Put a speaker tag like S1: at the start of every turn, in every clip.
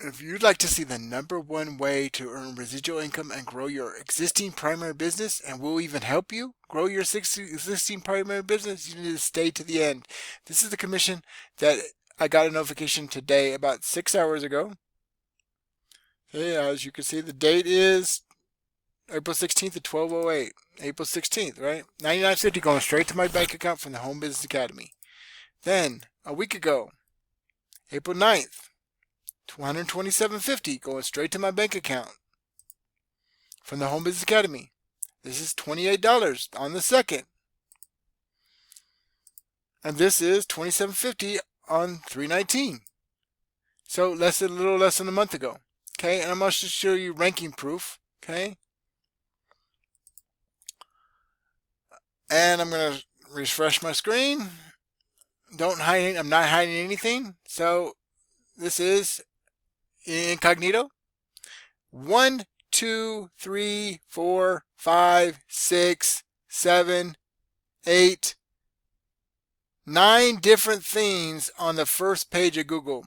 S1: If you'd like to see the #1 way to earn residual income and grow your existing primary business, and we'll even help you grow your existing primary business, you need to stay to the end. This is the commission that I got a notification today about 6 hours ago. Okay, as you can see, the date is April 16th at 12:08. April 16th, right? $99.50 going straight to my bank account from the Home Business Academy. Then, a week ago, April 9th, $127.50 going straight to my bank account from the Home Business Academy. This is $28 on the 2nd. And this is $27.50 on 3/19. So a little less than a month ago. Okay, and I'm going to show you ranking proof. Okay. And I'm going to refresh my screen. I'm not hiding anything. So this is incognito. 1, 2, 3, 4, 5, 6, 7, 8, 9 different things on the first page of Google,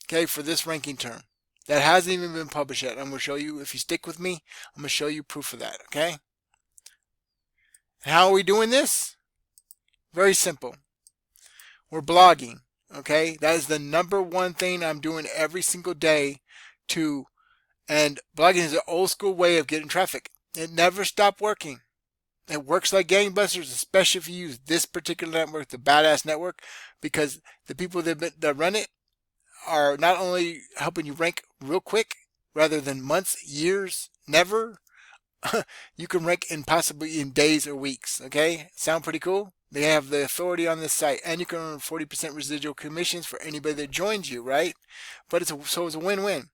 S1: okay, for this ranking term that hasn't even been published yet. I'm going to show you, if you stick with me, I'm going to show you proof of that, okay? How are we doing this? Very simple. We're blogging, okay? That is the #1 thing I'm doing every single day and blogging is an old school way of getting traffic. It never stopped working. It works like gangbusters, especially if you use this particular network, the Badass Network, because the people that run it are not only helping you rank real quick, rather than months, years, never. You can rank possibly in days or weeks. Okay, sound pretty cool? They have the authority on this site, and you can earn 40% residual commissions for anybody that joins you, right? But it's a win-win.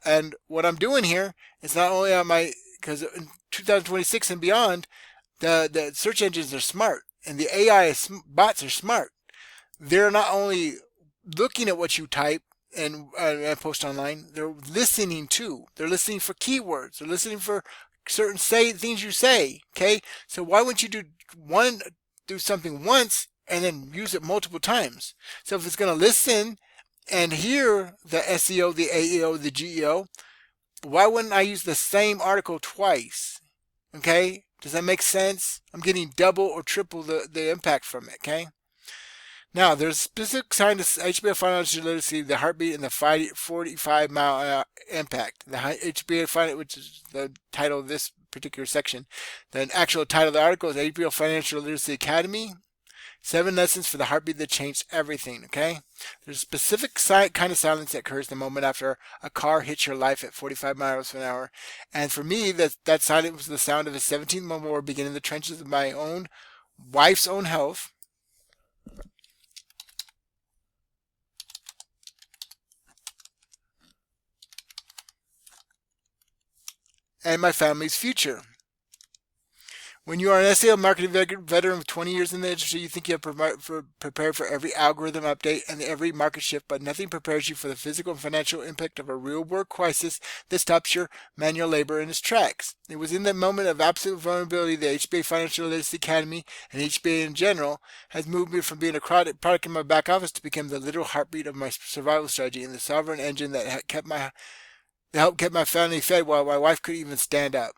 S1: And what I'm doing here is not only on because in 2026 and beyond, the search engines are smart, and the AI bots are smart. They're not only looking at what you type and post online, they're listening too. They're listening for keywords. They're listening for certain things you say. Okay, so why wouldn't you do something once and then use it multiple times? So if it's going to listen and hear the SEO, the AEO, the GEO, why wouldn't I use the same article twice? Okay, does that make sense? I'm getting double or triple the impact from it. Okay. Now, there's specific sign of HBA Financial Literacy, the heartbeat, and the 45-mile impact. The HBA Financial, which is the title of this particular section. The actual title of the article is HBA Financial Literacy Academy, 7 lessons for the heartbeat that changed everything. Okay, there's a specific kind of silence that occurs the moment after a car hits your life at 45 miles an hour. And for me, that silence was the sound of a 17-month war beginning in the trenches of my own wife's own health. And my family's future. When you are an SEO marketing veteran with 20 years in the industry, you think you have prepared for every algorithm update and every market shift, but nothing prepares you for the physical and financial impact of a real-world crisis that stops your manual labor in its tracks. It was in that moment of absolute vulnerability that HBA Financial Literacy Academy and HBA in general has moved me from being a product in my back office to become the literal heartbeat of my survival strategy and the sovereign engine that helped keep my family fed while my wife couldn't even stand up.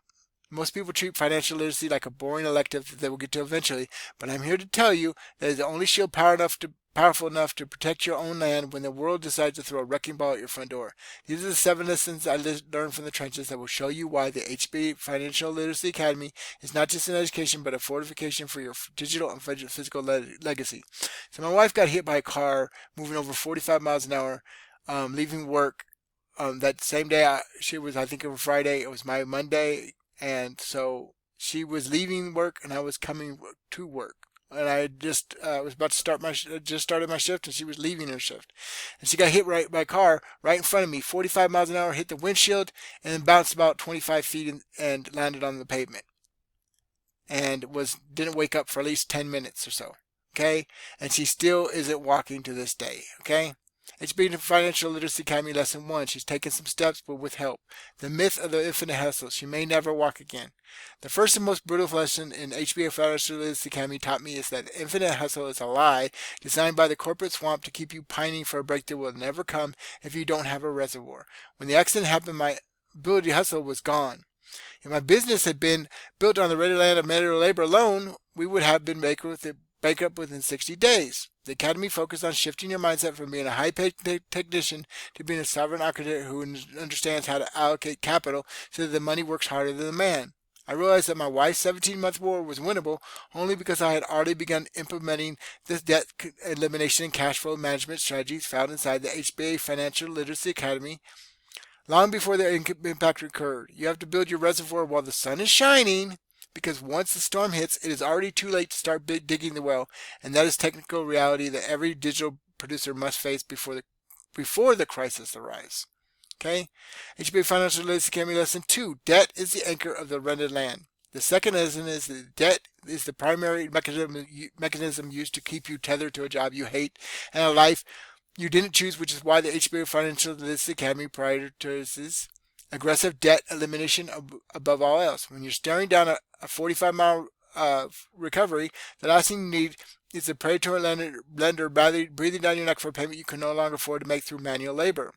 S1: Most people treat financial literacy like a boring elective that they will get to eventually, but I'm here to tell you that it's the only shield powerful enough to protect your own land when the world decides to throw a wrecking ball at your front door. These are the 7 lessons I learned from the trenches that will show you why the HBA Financial Literacy Academy is not just an education but a fortification for your digital and physical legacy. So my wife got hit by a car moving over 45 miles an hour, leaving work. That same day, I think it was Friday, it was my Monday, and so she was leaving work and I was coming to work. And I just was about to just started my shift, and she was leaving her shift. And she got hit by a car right in front of me, 45 miles an hour, hit the windshield, and then bounced about 25 feet and landed on the pavement. And didn't wake up for at least 10 minutes or so. Okay? And she still isn't walking to this day. Okay? HBA Financial Literacy Academy Lesson 1. She's taken some steps, but with help. The myth of the infinite hustle. She may never walk again. The first and most brutal lesson in HBA Financial Literacy Academy taught me is that infinite hustle is a lie designed by the corporate swamp to keep you pining for a break that will never come if you don't have a reservoir. When the accident happened, my ability to hustle was gone. If my business had been built on the ready land of manual labor alone, we would have been bankrupt within 60 days. The Academy focused on shifting your mindset from being a high-paid technician to being a sovereign architect who understands how to allocate capital so that the money works harder than the man. I realized that my wife's 17-month war was winnable only because I had already begun implementing the debt elimination and cash flow management strategies found inside the HBA Financial Literacy Academy long before the impact occurred. You have to build your reservoir while the sun is shining, because once the storm hits, it is already too late to start digging the well, and that is technical reality that every digital producer must face before the crisis arrives. Okay? HBA Financial Literacy Academy Lesson 2. Debt is the anchor of the rented land. The second lesson is that debt is the primary mechanism used to keep you tethered to a job you hate and a life you didn't choose, which is why the HBA Financial Literacy Academy prioritizes aggressive debt elimination above all else. When you're staring down a 45-mile recovery, the last thing you need is a predatory lender breathing down your neck for a payment you can no longer afford to make through manual labor.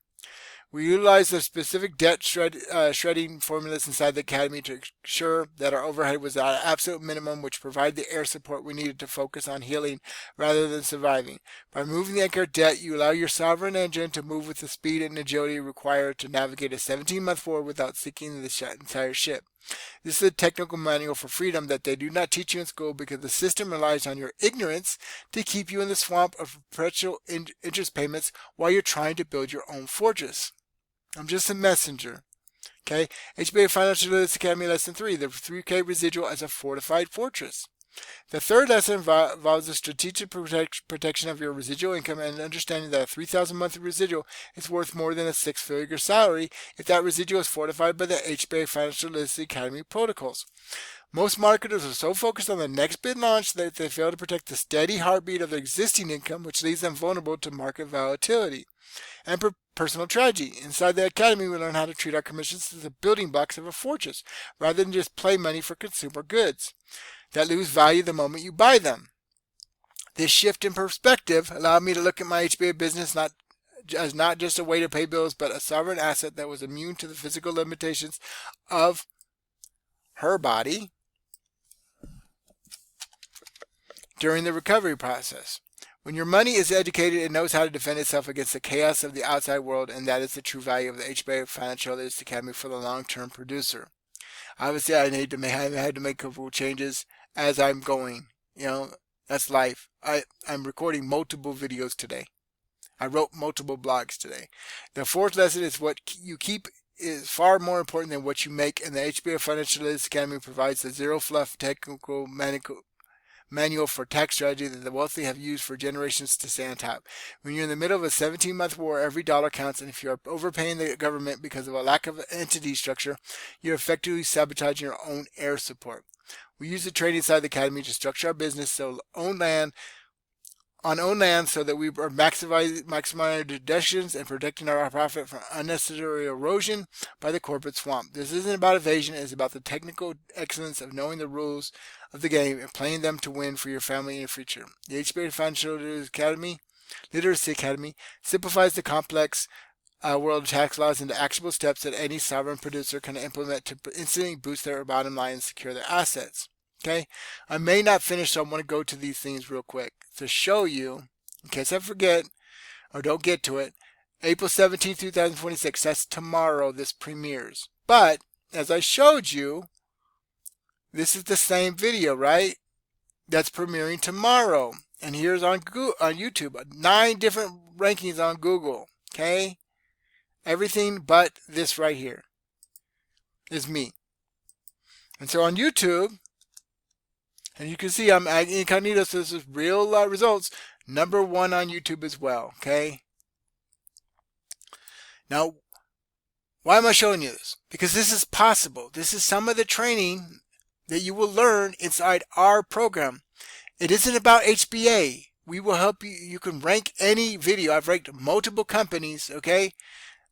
S1: We utilize the specific debt shredding formulas inside the Academy to ensure that our overhead was at an absolute minimum, which provided the air support we needed to focus on healing rather than surviving. By removing the anchor of debt, you allow your sovereign engine to move with the speed and agility required to navigate a 17-month war without sinking the entire ship. This is a technical manual for freedom that they do not teach you in school because the system relies on your ignorance to keep you in the swamp of perpetual interest payments while you're trying to build your own fortress. I'm just a messenger. Okay? HBA Financial Literacy Academy Lesson 3, the 3K residual as a fortified fortress. The third lesson involves the strategic protection of your residual income and understanding that a 3,000 monthly residual is worth more than a six-figure salary if that residual is fortified by the HBA Financial Literacy Academy protocols. Most marketers are so focused on the next big launch that they fail to protect the steady heartbeat of their existing income, which leaves them vulnerable to market volatility and personal tragedy. Inside the Academy, we learn how to treat our commissions as the building blocks of a fortress, rather than just play money for consumer goods that lose value the moment you buy them. This shift in perspective allowed me to look at my HBA business as not just a way to pay bills, but a sovereign asset that was immune to the physical limitations of her body during the recovery process. When your money is educated, it knows how to defend itself against the chaos of the outside world, and that is the true value of the HBA Financial Literacy Academy for the long-term producer. Obviously, I had to make a couple changes as I'm going. You know, that's life. I'm recording multiple videos today. I wrote multiple blogs today. The fourth lesson is what you keep is far more important than what you make, and the HBA Financial Literacy Academy provides the zero-fluff technical manual for tax strategy that the wealthy have used for generations to stay on top. When you're in the middle of a 17-month war, every dollar counts, and if you're overpaying the government because of a lack of entity structure, you're effectively sabotaging your own air support. We use the training inside the Academy to structure our business so own land so that we are maximizing our deductions and protecting our profit from unnecessary erosion by the corporate swamp. This isn't about evasion, it's about the technical excellence of knowing the rules of the game and playing them to win for your family and your future. The HBA Financial Literacy Academy simplifies the complex world of tax laws into actionable steps that any sovereign producer can implement to instantly boost their bottom line and secure their assets. Okay, I may not finish, so I want to go to these things real quick to show you, in case I forget or don't get to it. April 17, 2026, that's tomorrow this premieres. But, as I showed you, this is the same video, right? That's premiering tomorrow. And here's on YouTube, 9 different rankings on Google, okay? Everything but this right here is me. And so on YouTube, and you can see I'm incognito, so this is real results. Number 1 on YouTube as well, okay? Now, why am I showing you this? Because this is possible. This is some of the training that you will learn inside our program. It isn't about HBA. we will help you. You can rank any video. I've ranked multiple companies, okay?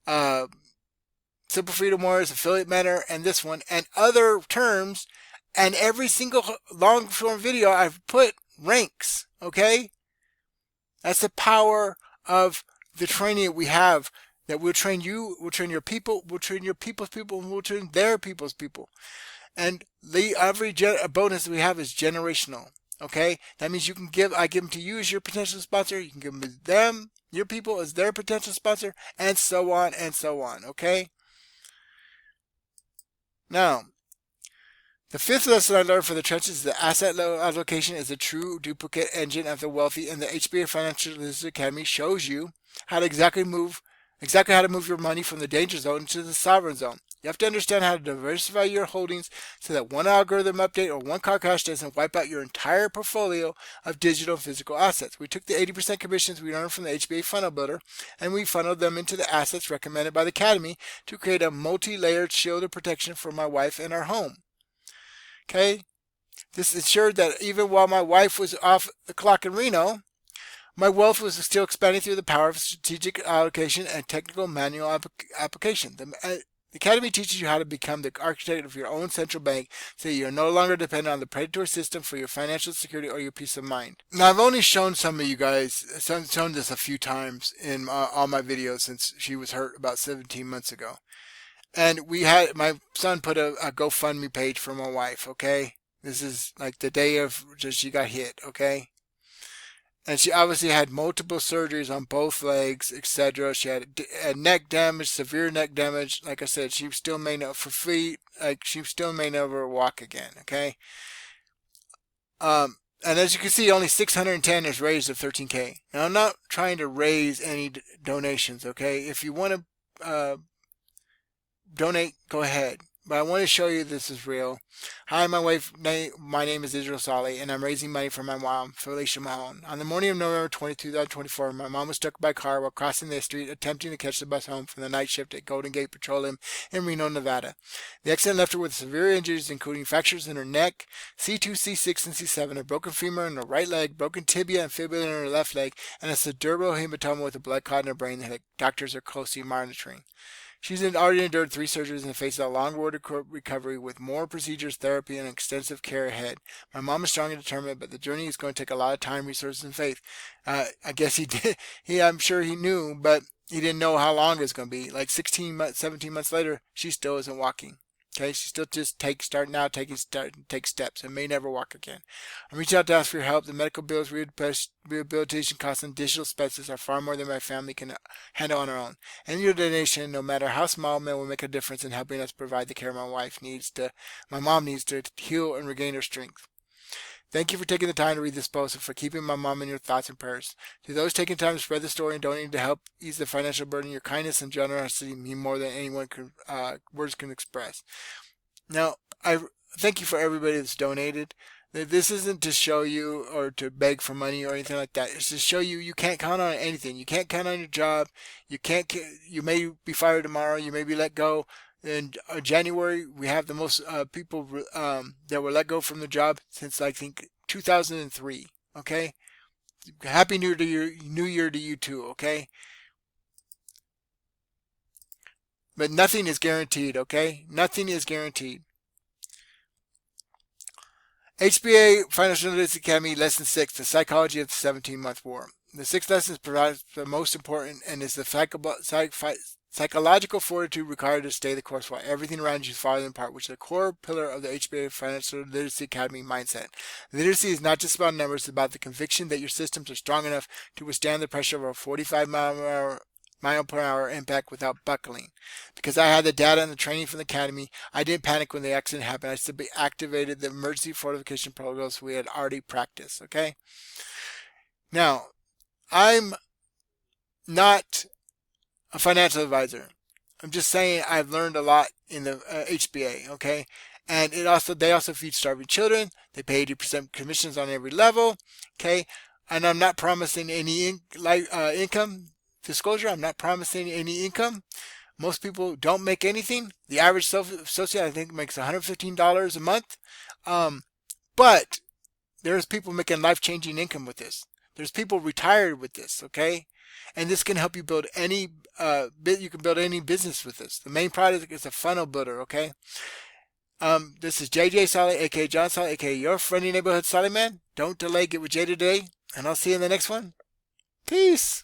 S1: Simple Freedom Wars, Affiliate Matter, and this one, and other terms. And every single long form video I've put ranks, okay? That's the power of the training that we have, that we'll train you, we'll train your people, we'll train your people's people, and we'll train their people's people. And every bonus that we have is generational, okay? That means you can I give them to you as your potential sponsor, you can give them to them, your people as their potential sponsor, and so on, okay? Now, the fifth lesson I learned for the trenches is the asset allocation is a true duplicate engine of the wealthy, and the HBA Financial Literacy Academy shows you how to exactly how to move your money from the danger zone into the sovereign zone. You have to understand how to diversify your holdings so that one algorithm update or one car crash doesn't wipe out your entire portfolio of digital and physical assets. We took the 80% commissions we earned from the HBA Funnel Builder and we funneled them into the assets recommended by the Academy to create a multi-layered shield of protection for my wife and our home. Okay, this ensured that even while my wife was off the clock in Reno, my wealth was still expanding through the power of strategic allocation and technical manual application. The Academy teaches you how to become the architect of your own central bank so that you're no longer dependent on the predatory system for your financial security or your peace of mind. Now, I've only shown some of you guys, shown this a few times in all my videos since she was hurt about 17 months ago. And my son put a GoFundMe page for my wife, okay? This is like the day of she got hit, okay? And she obviously had multiple surgeries on both legs, etc. She had a neck damage, severe neck damage. Like I said, she still may not, for feet, like she still may never walk again, okay? And as you can see, only 610 is raised of 13K. Now, I'm not trying to raise any donations, okay? If you want to donate, go ahead. But I want to show you this is real. Hi, my name is Israel Saleh, and I'm raising money for my mom, Felicia Mahone. On the morning of November 20, 2024, my mom was struck by a car while crossing the street attempting to catch the bus home from the night shift at Golden Gate Petroleum in Reno, Nevada. The accident left her with severe injuries, including fractures in her neck, C2, C6, and C7, a broken femur in her right leg, broken tibia and fibula in her left leg, and a cerebral hematoma with a blood clot in her brain that doctors are closely monitoring. She's already endured 3 surgeries and faces a long road to recovery with more procedures, therapy, and extensive care ahead. My mom is strong and determined, but the journey is going to take a lot of time, resources, and faith. I guess he did. I'm sure he knew, but he didn't know how long it was going to be. Like 16 months, 17 months later, she still isn't walking. Okay, she still just takes steps and may never walk again. I'm reaching out to ask for your help. The medical bills, rehabilitation costs, and additional expenses are far more than my family can handle on our own. And your donation, no matter how small, will make a difference in helping us provide the care my mom needs to heal and regain her strength. Thank you for taking the time to read this post and for keeping my mom in your thoughts and prayers. To those taking time to spread the story and donating to help ease the financial burden, your kindness and generosity mean more than words can express. Now, I thank you for everybody that's donated. This isn't to show you or to beg for money or anything like that. It's to show you can't count on anything. You can't count on your job. You may be fired tomorrow. You may be let go. In January, we have the most people that were let go from the job since I think 2003. Okay, Happy New Year to you too. Okay, but nothing is guaranteed. Okay, nothing is guaranteed. HBA Financial Literacy Academy Lesson 6: The Psychology of the 17-Month War. The 6th lesson provides the most important and is the psychological fortitude required to stay the course while everything around you is falling apart, which is a core pillar of the HBA Financial Literacy Academy mindset. Literacy is not just about numbers, it's about the conviction that your systems are strong enough to withstand the pressure of a 45 mile per hour impact without buckling. Because I had the data and the training from the Academy, I didn't panic when the accident happened. I simply activated the emergency fortification protocols we had already practiced. Okay? Now, I'm not a financial advisor. I'm just saying I've learned a lot in the HBA, okay? And they also feed starving children. They pay 80% commissions on every level, okay? And I'm not promising any income disclosure. I'm not promising any income. Most people don't make anything. The average associate, I think, makes $115 a month. But there's people making life-changing income with this. There's people retired with this, okay? And this can help you build any you can build any business with this. The main product is a funnel builder, okay? This is JJ Solly, aka John Solly, aka your friendly neighborhood Solly man. Don't delay, get with Jay today, and I'll see you in the next one. Peace.